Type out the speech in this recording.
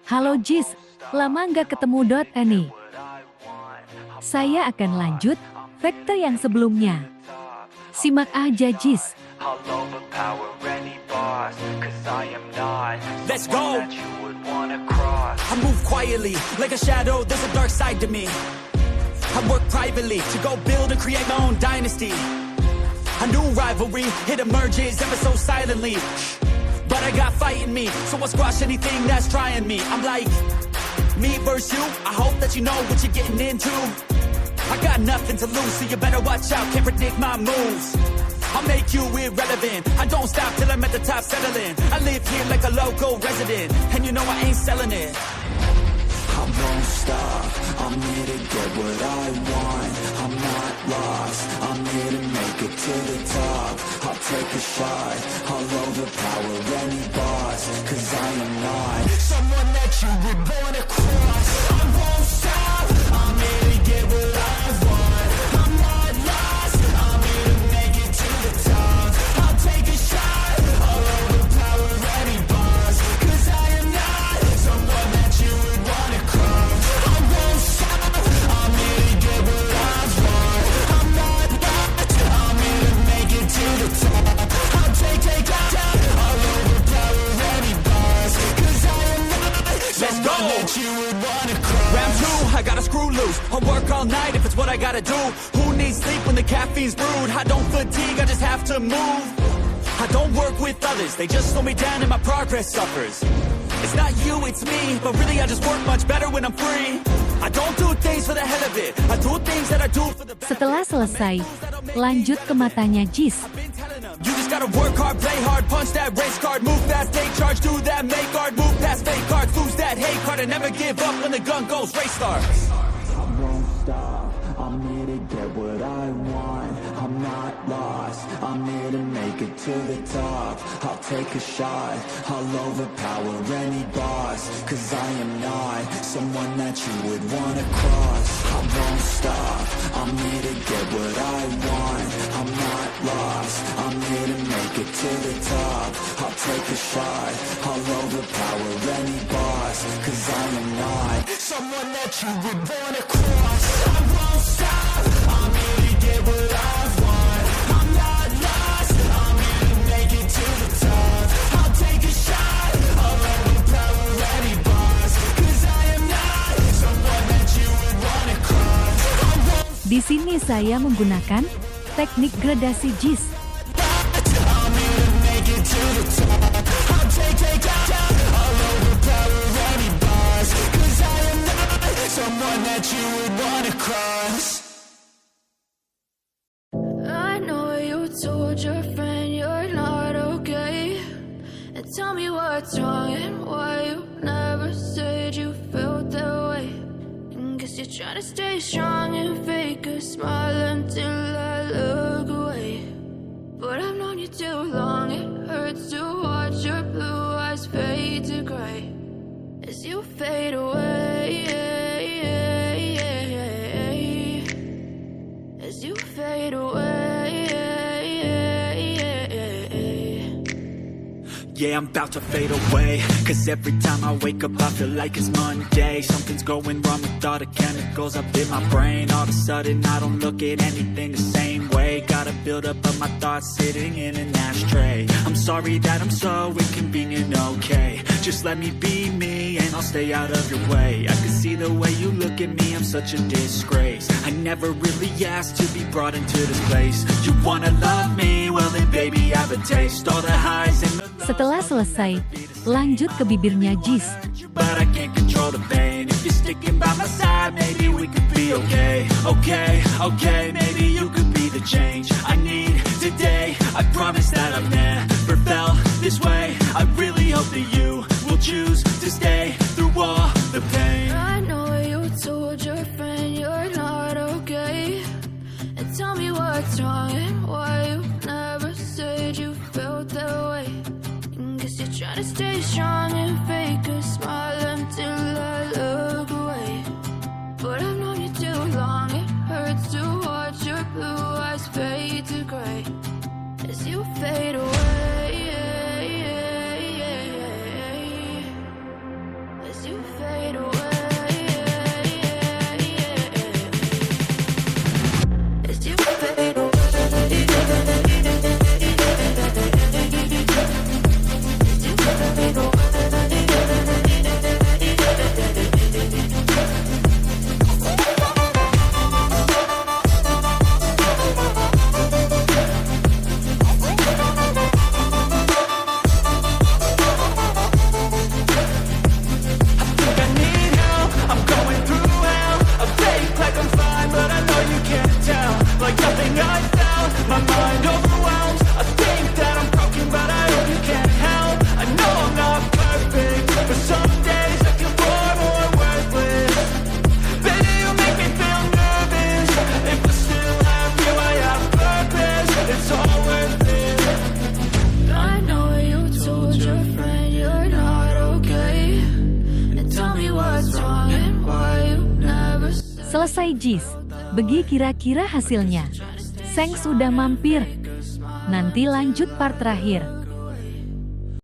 Halo Jis, lama nggak ketemu nih. Saya akan lanjut vektor yang sebelumnya. Simak aja Jis. Let's go. I move quietly, like a shadow, there's a dark side to me. I work privately to go build and create my own dynasty. A new rivalry, it emerges ever so silently. But I got fight in me, so I'll squash anything that's trying me. I'm like, me versus you, I hope that you know what you're getting into. I got nothing to lose, so you better watch out, can't predict my moves. I'll make you irrelevant, I don't stop till I'm at the top settling. I live here like a local resident, and you know I ain't selling it. I won't stop, I'm here to get what I want. I'm not lost, I'm here to make it to the top. I'll take a shot, I'll overpower any boss. Cause I am not someone that you would wanna cross. I won't stop, I'm here to get what I want. I'm not lost, I'm here to make it to the top. I'll take a shot, I'll overpower any boss. Cause I am not someone that you would wanna cross. I won't stop, I'm here to get what I want. I'm not lost, I'm here to make it to the top. I'll take a shot, I'll overpower any boss. Cause I am not someone that you would wanna cross. Round two, I gotta screw loose. I'll work all night if it's what I gotta do. Who needs sleep when the caffeine's brewed? I don't fatigue, I just have to move. I don't work with others, they just slow me down and my progress suffers. It's not you, it's me, but really I just work much better when I'm free. I don't do things for the hell of it, I do things that I do for the benefit. Setelah selesai, lanjut ke matanya Jis. You just gotta work hard, play hard, punch that race card, move fast, take charge, do that, make guard, move past fake cards, lose that hate card, and never give up when the gun goes, race starts. I won't stop, I'm here to get what I want. I'm not lost, I'm here to make it to the top. I'll take a shot, I'll overpower any boss. Cause I am not someone that you would wanna cross. I won't stop, I'm here to get what I want. I'm not lost, I'm here to make it to the top. I'll take a shot, I'll overpower any boss. Cause I am not someone that you would wanna cross. I won't stop, I'm here to get what I want. I'm not lost, I'm here to make it to the top. I'll take a shot, I'll overpower any boss. Cause I am not someone that you would wanna cross. I won't Di sini saya menggunakan teknik gradasi Jis. I'm here to make it to the top. I'll take a shot, I'll overpower any boss. Cause I am not someone that you would wanna cross. I know you told your friend you're not okay, and tell me what's wrong and why you never said you felt that way. And guess you're trying to stay strong and fake a smile until I look away. But I've known you too long, it hurts to watch your blue eyes fade to gray as you fade away. As you fade away. Yeah, I'm about to fade away. Cause every time I wake up I feel like it's Monday. Something's going wrong with all the chemicals up in my brain. All of a sudden I don't look at anything the same way. Gotta build up of my thoughts sitting in an ashtray. I'm sorry that I'm so inconvenient, okay. Just let me be me and I'll stay out of your way. I can see the way you look at me, I'm such a disgrace. I never really asked to be brought into this place. You wanna love me? Well then baby I have a taste. All the highs and the Setelah selesai, lanjut ke bibirnya Jis. but I can't control the pain. If you're sticking by my side, maybe we could be okay. Okay, maybe you could be the change I need today. I promise that I've never felt this way. I really hope that you will choose to stay through all the pain. I know you told your friend you're not okay, and tell me what's wrong and why you never said you felt that way. And guess you're trying to stay strong and fake a smile until I look away. But I've known you too long, it hurts to watch your blue eyes fade to gray as you fade away. As you Selesai Jis. Begi kira-kira hasilnya. Seng sudah mampir. Nanti lanjut part terakhir.